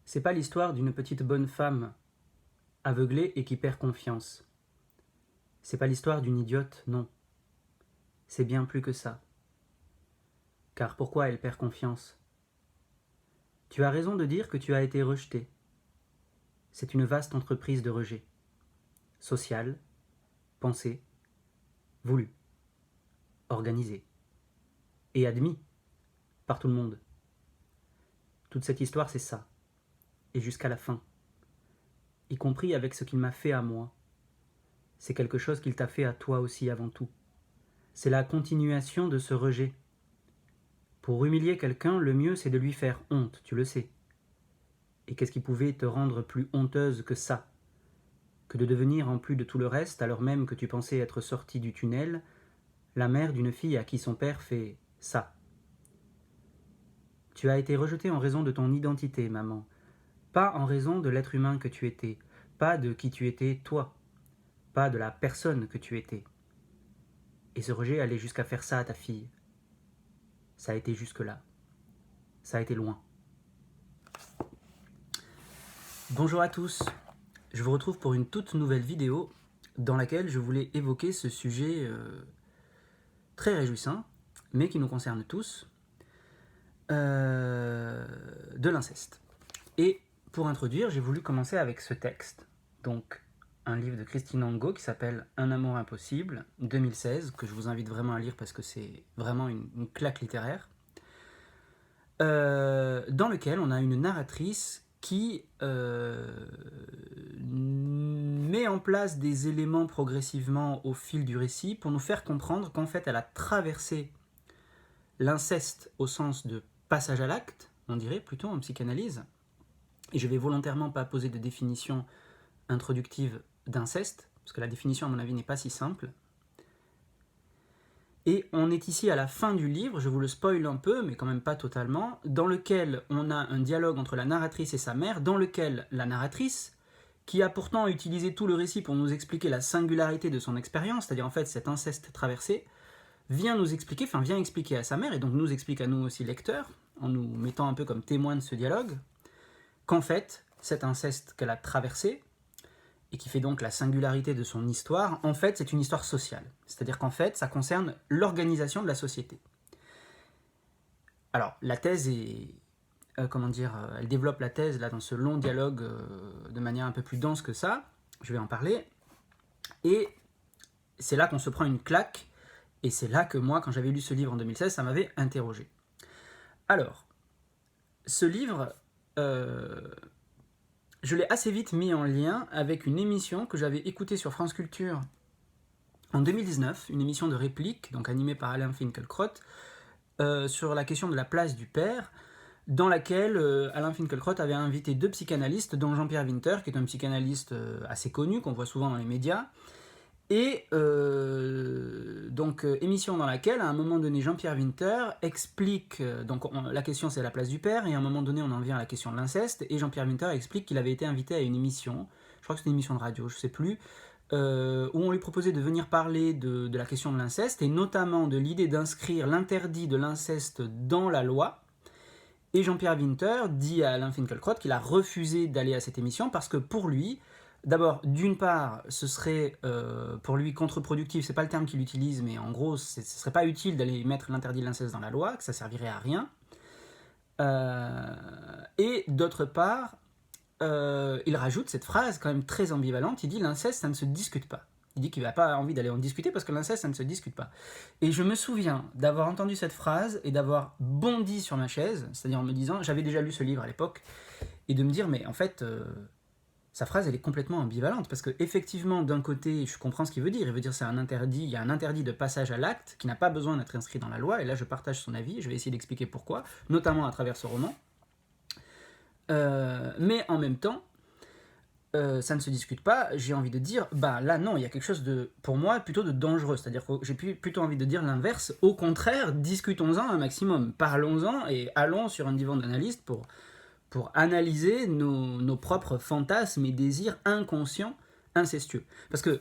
C'est pas l'histoire d'une petite bonne femme aveuglée et qui perd confiance. C'est pas l'histoire d'une idiote, non. C'est bien plus que ça. Car pourquoi elle perd confiance? Tu as raison de dire que tu as été rejeté. C'est une vaste entreprise de rejet. Sociale, pensée, voulue, organisée. Et admis par tout le monde. Toute cette histoire, c'est ça. Et jusqu'à la fin. Y compris avec ce qu'il m'a fait à moi. C'est quelque chose qu'il t'a fait à toi aussi avant tout. C'est la continuation de ce rejet. Pour humilier quelqu'un, le mieux c'est de lui faire honte, tu le sais. Et qu'est-ce qui pouvait te rendre plus honteuse que ça? Que de devenir, en plus de tout le reste, alors même que tu pensais être sortie du tunnel, la mère d'une fille à qui son père fait ça. Tu as été rejetée en raison de ton identité, maman. Pas en raison de l'être humain que tu étais, pas de qui tu étais, toi, pas de la personne que tu étais. Et ce rejet allait jusqu'à faire ça à ta fille. Ça a été jusque-là. Ça a été loin. Bonjour à tous, je vous retrouve pour une toute nouvelle vidéo dans laquelle je voulais évoquer ce sujet très réjouissant, mais qui nous concerne tous, de l'inceste. Et pour introduire, j'ai voulu commencer avec ce texte, donc un livre de Christine Angot qui s'appelle Un amour impossible, 2016, que je vous invite vraiment à lire parce que c'est vraiment une claque littéraire, dans lequel on a une narratrice qui met en place des éléments progressivement au fil du récit pour nous faire comprendre qu'en fait elle a traversé l'inceste au sens de passage à l'acte, on dirait plutôt en psychanalyse, et je vais volontairement pas poser de définition introductive d'inceste, parce que la définition à mon avis n'est pas si simple. Et on est ici à la fin du livre, je vous le spoil un peu, mais quand même pas totalement, dans lequel on a un dialogue entre la narratrice et sa mère, dans lequel la narratrice, qui a pourtant utilisé tout le récit pour nous expliquer la singularité de son expérience, c'est-à-dire en fait cet inceste traversé, vient expliquer à sa mère, et donc nous explique à nous aussi lecteurs, en nous mettant un peu comme témoins de ce dialogue, qu'en fait, cet inceste qu'elle a traversé, et qui fait donc la singularité de son histoire, en fait, c'est une histoire sociale. C'est-à-dire qu'en fait, ça concerne l'organisation de la société. Alors, la thèse est... elle développe la thèse là, dans ce long dialogue de manière un peu plus dense que ça. Je vais en parler. Et c'est là qu'on se prend une claque. Et c'est là que moi, quand j'avais lu ce livre en 2016, ça m'avait interrogé. Alors, ce livre... je l'ai assez vite mis en lien avec une émission que j'avais écoutée sur France Culture en 2019, une émission de réplique, donc animée par Alain Finkielkraut, sur la question de la place du père, dans laquelle Alain Finkielkraut avait invité deux psychanalystes, dont Jean-Pierre Winter, qui est un psychanalyste assez connu, qu'on voit souvent dans les médias, et émission dans laquelle, à un moment donné, Jean-Pierre Winter explique, la question c'est la place du père, et à un moment donné on en vient à la question de l'inceste, et Jean-Pierre Winter explique qu'il avait été invité à une émission, je crois que c'était une émission de radio, je sais plus, où on lui proposait de venir parler de la question de l'inceste, et notamment de l'idée d'inscrire l'interdit de l'inceste dans la loi. Et Jean-Pierre Winter dit à Alain Finkielkraut qu'il a refusé d'aller à cette émission parce que pour lui, d'abord, d'une part, ce serait pour lui contre-productif, c'est pas le terme qu'il utilise, mais en gros, ce serait pas utile d'aller mettre l'interdit de l'inceste dans la loi, que ça servirait à rien. Et d'autre part, il rajoute cette phrase quand même très ambivalente, il dit l'inceste, ça ne se discute pas. Il dit qu'il n'a pas envie d'aller en discuter parce que l'inceste, ça ne se discute pas. Et je me souviens d'avoir entendu cette phrase et d'avoir bondi sur ma chaise, c'est-à-dire en me disant, j'avais déjà lu ce livre à l'époque, et de me dire, mais en fait... sa phrase, elle est complètement ambivalente, parce que effectivement, d'un côté, je comprends ce qu'il veut dire. Il veut dire c'est un interdit, il y a un interdit de passage à l'acte qui n'a pas besoin d'être inscrit dans la loi, et là je partage son avis, je vais essayer d'expliquer pourquoi, notamment à travers ce roman. Mais en même temps, ça ne se discute pas, j'ai envie de dire, bah là non, il y a quelque chose de, pour moi, plutôt de dangereux, c'est-à-dire que j'ai plutôt envie de dire l'inverse, au contraire, discutons-en un maximum, parlons-en et allons sur un divan d'analyste pour analyser nos propres fantasmes et désirs inconscients, incestueux. Parce qu'il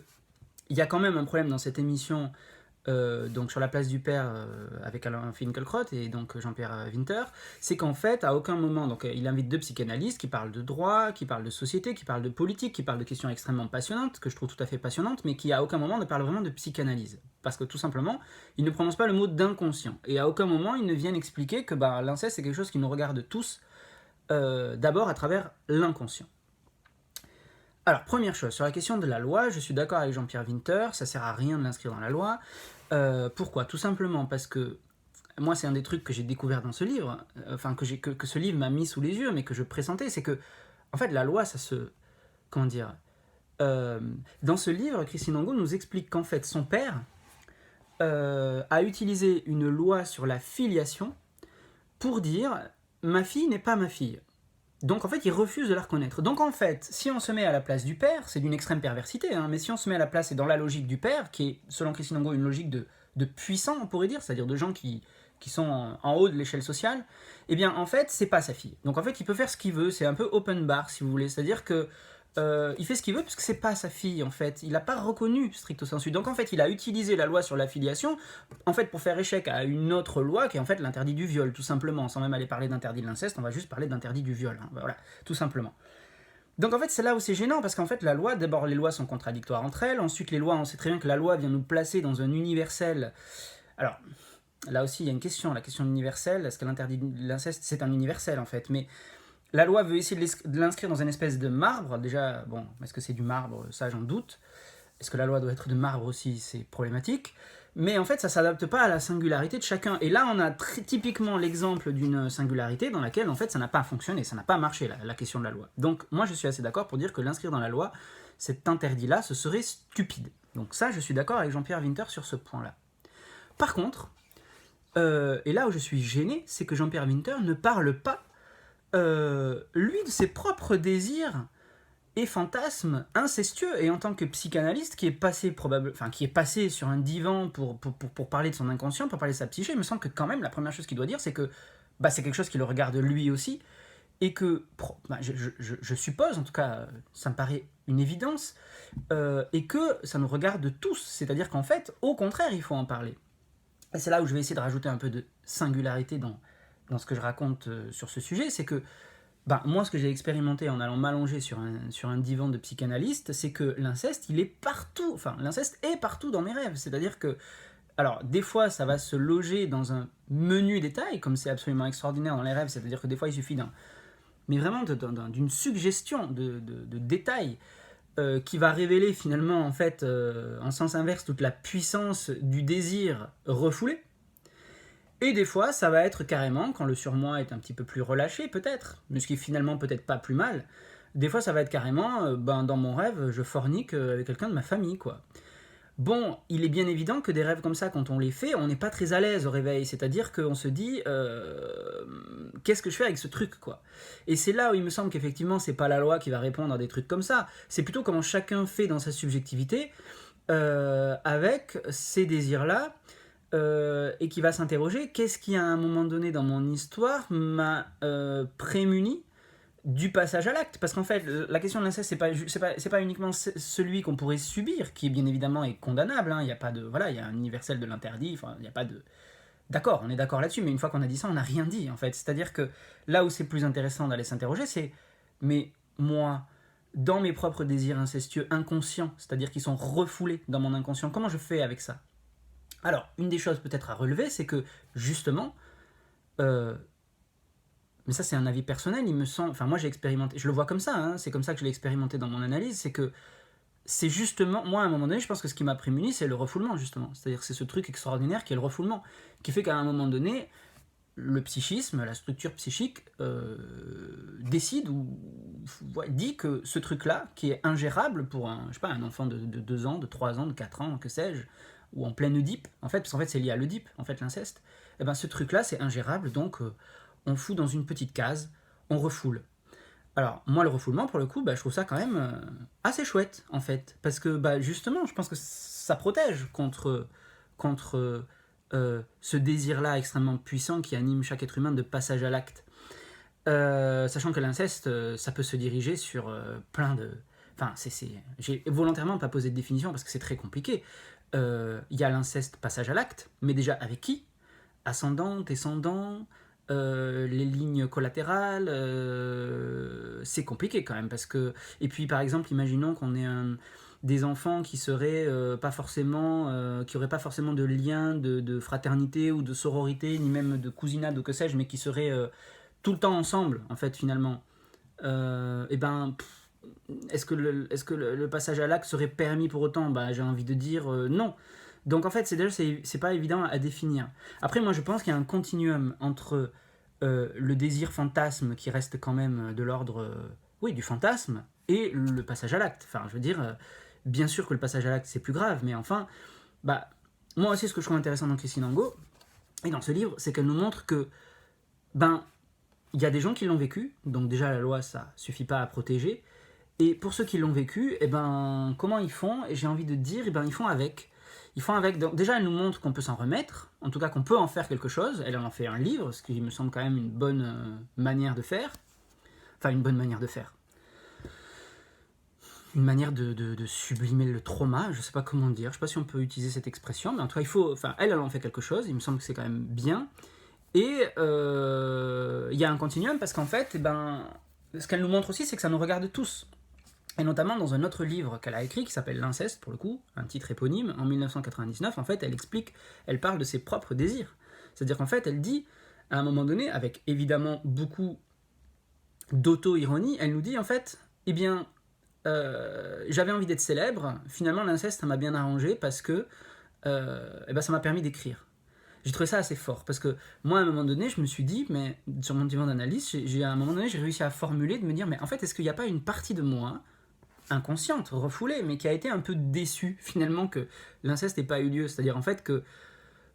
y a quand même un problème dans cette émission donc sur la place du père avec Alain Finkielkraut et donc Jean-Pierre Winter, c'est qu'en fait, à aucun moment, donc il invite 2 psychanalystes qui parlent de droit, qui parlent de société, qui parlent de politique, qui parlent de questions extrêmement passionnantes, que je trouve tout à fait passionnantes, mais qui à aucun moment ne parlent vraiment de psychanalyse. Parce que tout simplement, ils ne prononcent pas le mot d'inconscient. Et à aucun moment, ils ne viennent expliquer que l'inceste, c'est quelque chose qui nous regarde tous, d'abord à travers l'inconscient. Alors, première chose, sur la question de la loi, je suis d'accord avec Jean-Pierre Winter, ça sert à rien de l'inscrire dans la loi. Pourquoi ? Tout simplement parce que moi, c'est un des trucs que j'ai découvert dans ce livre, que ce livre m'a mis sous les yeux, mais que je pressentais, c'est que, en fait, la loi, ça se... Comment dire ? Dans ce livre, Christine Angot nous explique qu'en fait, son père a utilisé une loi sur la filiation pour dire « ma fille n'est pas ma fille ». Donc en fait, il refuse de la reconnaître. Donc en fait, si on se met à la place du père, c'est d'une extrême perversité, hein, mais si on se met à la place et dans la logique du père, qui est, selon Christine Angot, une logique de puissant, on pourrait dire, c'est-à-dire de gens qui sont en haut de l'échelle sociale, eh bien en fait, c'est pas sa fille. Donc en fait, il peut faire ce qu'il veut, c'est un peu open bar, si vous voulez, c'est-à-dire que il fait ce qu'il veut parce que c'est pas sa fille en fait. Il n'a pas reconnu stricto sensu. Donc en fait, il a utilisé la loi sur la filiation en fait pour faire échec à une autre loi qui est en fait l'interdit du viol, tout simplement. Sans même aller parler d'interdit de l'inceste, on va juste parler d'interdit du viol. Hein. Voilà, tout simplement. Donc en fait, c'est là où c'est gênant parce qu'en fait, la loi, d'abord les lois sont contradictoires entre elles. Ensuite, les lois, on sait très bien que la loi vient nous placer dans un universel. Alors là aussi, il y a une question, la question universelle. Est-ce que l'interdit de l'inceste, c'est un universel en fait ? Mais la loi veut essayer de l'inscrire dans une espèce de marbre. Déjà, bon, est-ce que c'est du marbre ? Ça, j'en doute. Est-ce que la loi doit être de marbre aussi ? C'est problématique. Mais en fait, ça ne s'adapte pas à la singularité de chacun. Et là, on a typiquement l'exemple d'une singularité dans laquelle, en fait, ça n'a pas fonctionné, ça n'a pas marché, la question de la loi. Donc, moi, je suis assez d'accord pour dire que l'inscrire dans la loi, cet interdit-là, ce serait stupide. Donc ça, je suis d'accord avec Jean-Pierre Winter sur ce point-là. Par contre, et là où je suis gêné, c'est que Jean-Pierre Winter ne parle pas lui, de ses propres désirs et fantasmes incestueux, et en tant que psychanalyste qui est passé sur un divan pour parler de son inconscient, pour parler de sa psyché, il me semble que quand même la première chose qu'il doit dire, c'est que c'est quelque chose qui le regarde lui aussi, et que je suppose, en tout cas ça me paraît une évidence, et que ça nous regarde tous, c'est-à-dire qu'en fait, au contraire, il faut en parler. Et c'est là où je vais essayer de rajouter un peu de singularité dans ce que je raconte sur ce sujet, c'est que moi, ce que j'ai expérimenté en allant m'allonger sur un divan de psychanalyste, c'est que l'inceste, il est partout. Enfin, l'inceste est partout dans mes rêves. C'est-à-dire que, alors, des fois, ça va se loger dans un menu détail, comme c'est absolument extraordinaire dans les rêves. C'est-à-dire que des fois, il suffit d'une suggestion de détails qui va révéler finalement, en fait, en sens inverse, toute la puissance du désir refoulé. Et des fois, ça va être carrément, quand le surmoi est un petit peu plus relâché, peut-être, mais ce qui est finalement peut-être pas plus mal, des fois ça va être carrément, dans mon rêve, je fornique avec quelqu'un de ma famille, quoi. Bon, il est bien évident que des rêves comme ça, quand on les fait, on n'est pas très à l'aise au réveil, c'est-à-dire qu'on se dit, qu'est-ce que je fais avec ce truc, quoi. Et c'est là où il me semble qu'effectivement, c'est pas la loi qui va répondre à des trucs comme ça, c'est plutôt comment chacun fait dans sa subjectivité, avec ces désirs-là, et qui va s'interroger, qu'est-ce qui à un moment donné dans mon histoire m'a prémuni du passage à l'acte, parce qu'en fait la question de l'inceste, c'est pas uniquement celui qu'on pourrait subir, qui bien évidemment est condamnable, hein, il y a pas de, voilà, il y a un universel de l'interdit, enfin il y a pas de, d'accord, on est d'accord là-dessus, mais une fois qu'on a dit ça, on n'a rien dit en fait, c'est-à-dire que là où c'est plus intéressant d'aller s'interroger, c'est, mais moi, dans mes propres désirs incestueux inconscients, c'est-à-dire qui sont refoulés dans mon inconscient, comment je fais avec ça ? Alors, une des choses peut-être à relever, c'est que, justement, mais ça c'est un avis personnel, il me semble, enfin moi j'ai expérimenté, je le vois comme ça, hein, c'est comme ça que je l'ai expérimenté dans mon analyse, c'est que c'est justement, moi à un moment donné, je pense que ce qui m'a prémuni, c'est le refoulement, justement. C'est-à-dire que c'est ce truc extraordinaire qui est le refoulement, qui fait qu'à un moment donné, le psychisme, la structure psychique, décide ou dit que ce truc-là, qui est ingérable pour un enfant de 2 ans, de 3 ans, de 4 ans, que sais-je, ou en pleine Oedipe, en fait, parce qu'en fait c'est lié à l'Oedipe, en fait l'inceste, et ben ce truc-là c'est ingérable, donc on fout dans une petite case, on refoule. Alors moi le refoulement pour le coup, je trouve ça quand même assez chouette en fait, parce que justement je pense que ça protège contre ce désir-là extrêmement puissant qui anime chaque être humain de passage à l'acte. Sachant que l'inceste, ça peut se diriger sur plein de... Enfin, j'ai volontairement pas posé de définition parce que c'est très compliqué. Il y a l'inceste passage à l'acte, mais déjà avec qui? Ascendant, descendant, les lignes collatérales, c'est compliqué quand même parce que. Et puis par exemple, imaginons qu'on ait des enfants qui seraient pas forcément, qui auraient pas forcément de lien de fraternité ou de sororité, ni même de cousinade ou que sais-je, mais qui seraient tout le temps ensemble en fait finalement. Et ben. Est-ce que le passage à l'acte serait permis pour autant? Bah, j'ai envie de dire non. Donc en fait, c'est pas évident à définir. Après, moi, je pense qu'il y a un continuum entre le désir fantasme qui reste quand même de l'ordre oui, du fantasme et le passage à l'acte. Enfin, je veux dire, bien sûr que le passage à l'acte, c'est plus grave, mais enfin, bah, moi aussi, ce que je trouve intéressant dans Christine Angot, et dans ce livre, c'est qu'elle nous montre que, ben, il y a des gens qui l'ont vécu, donc déjà la loi, ça suffit pas à protéger, et pour ceux qui l'ont vécu, eh ben, comment ils font? Et j'ai envie de dire, eh ben, ils font avec. Ils font avec. Donc, déjà, elle nous montre qu'on peut s'en remettre, en tout cas qu'on peut en faire quelque chose. Elle en fait un livre, ce qui me semble quand même une bonne manière de faire. Enfin, une bonne manière de faire. Une manière de sublimer le trauma, je sais pas comment dire, je sais pas si on peut utiliser cette expression, mais en tout cas, il faut. Enfin, elle en fait quelque chose, il me semble que c'est quand même bien. Et il y a un continuum parce qu'en fait, eh ben, ce qu'elle nous montre aussi, c'est que ça nous regarde tous. Et notamment dans un autre livre qu'elle a écrit qui s'appelle L'inceste, pour le coup, un titre éponyme, en 1999, en fait, elle parle de ses propres désirs. C'est-à-dire qu'en fait, elle dit, à un moment donné, avec évidemment beaucoup d'auto-ironie, elle nous dit en fait, eh bien, j'avais envie d'être célèbre, finalement l'inceste, ça m'a bien arrangé parce que eh ben, ça m'a permis d'écrire. J'ai trouvé ça assez fort parce que moi à un moment donné je me suis dit, mais sur mon divan d'analyse, à un moment donné j'ai réussi à formuler de me dire, mais en fait est-ce qu'il n'y a pas une partie de moi inconsciente, refoulée, mais qui a été un peu déçue finalement que l'inceste n'ait pas eu lieu. C'est-à-dire en fait que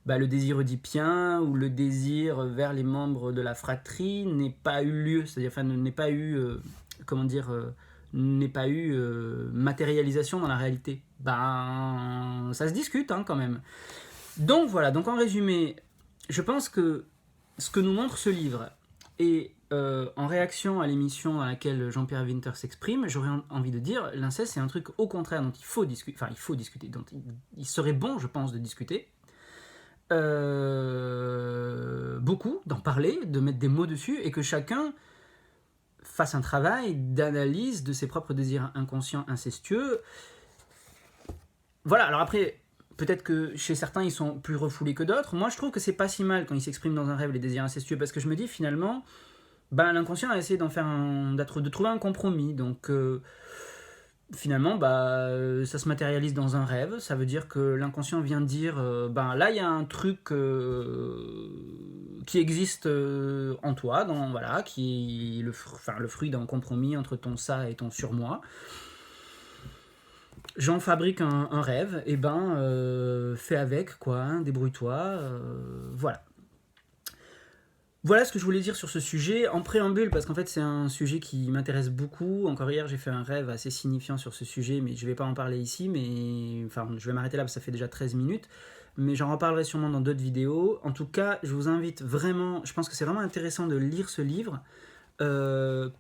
bah, le désir oedipien ou le désir vers les membres de la fratrie n'ait pas eu lieu, c'est-à-dire enfin, n'ait pas eu, comment dire, n'ait pas eu matérialisation dans la réalité. Ben, ça se discute hein, quand même. Donc voilà, donc en résumé, je pense que ce que nous montre ce livre, et en réaction à l'émission à laquelle Jean-Pierre Winter s'exprime, j'aurais envie de dire, l'inceste c'est un truc au contraire dont il faut discuter, enfin il faut discuter, dont il serait bon je pense de discuter, beaucoup, d'en parler, de mettre des mots dessus, et que chacun fasse un travail d'analyse de ses propres désirs inconscients incestueux. Voilà, alors après, peut-être que chez certains ils sont plus refoulés que d'autres. Moi je trouve que c'est pas si mal quand ils s'expriment dans un rêve les désirs incestueux, parce que je me dis finalement, ben, l'inconscient a essayé de trouver un compromis. Donc finalement, bah, ça se matérialise dans un rêve. Ça veut dire que l'inconscient vient dire, ben là il y a un truc qui existe en toi, voilà, qui est le fruit d'un compromis entre ton ça et ton surmoi. J'en fabrique un rêve, et ben fais avec quoi, hein, débrouille-toi, voilà. Voilà ce que je voulais dire sur ce sujet, en préambule, parce qu'en fait c'est un sujet qui m'intéresse beaucoup. Encore hier j'ai fait un rêve assez signifiant sur ce sujet, mais je ne vais pas en parler ici, mais enfin je vais m'arrêter là parce que ça fait déjà 13 minutes, mais j'en reparlerai sûrement dans d'autres vidéos. En tout cas, je vous invite vraiment, je pense que c'est vraiment intéressant de lire ce livre,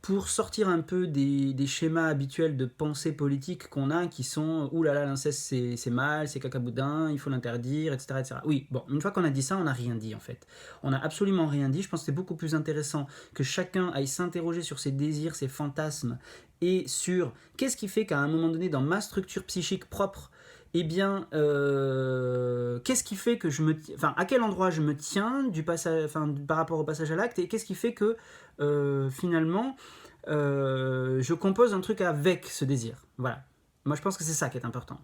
pour sortir un peu des schémas habituels de pensée politique qu'on a, qui sont « Ouh là là, l'inceste c'est mal, c'est cacaboudin, il faut l'interdire, etc. etc. » Oui, bon, une fois qu'on a dit ça, on n'a rien dit en fait. On n'a absolument rien dit. Je pense que c'est beaucoup plus intéressant que chacun aille s'interroger sur ses désirs, ses fantasmes, et sur qu'est-ce qui fait qu'à un moment donné, dans ma structure psychique propre, eh bien, qu'est-ce qui fait que à quel endroit je me tiens par rapport au passage à l'acte, et qu'est-ce qui fait que finalement je compose un truc avec ce désir. Voilà. Moi je pense que c'est ça qui est important.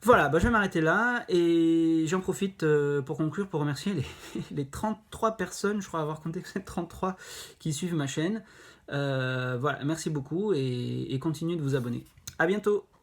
Voilà, bah je vais m'arrêter là, et j'en profite pour conclure, pour remercier les 33 personnes, je crois avoir compté que c'est 33 qui suivent ma chaîne. Voilà, merci beaucoup, et continuez de vous abonner. À bientôt.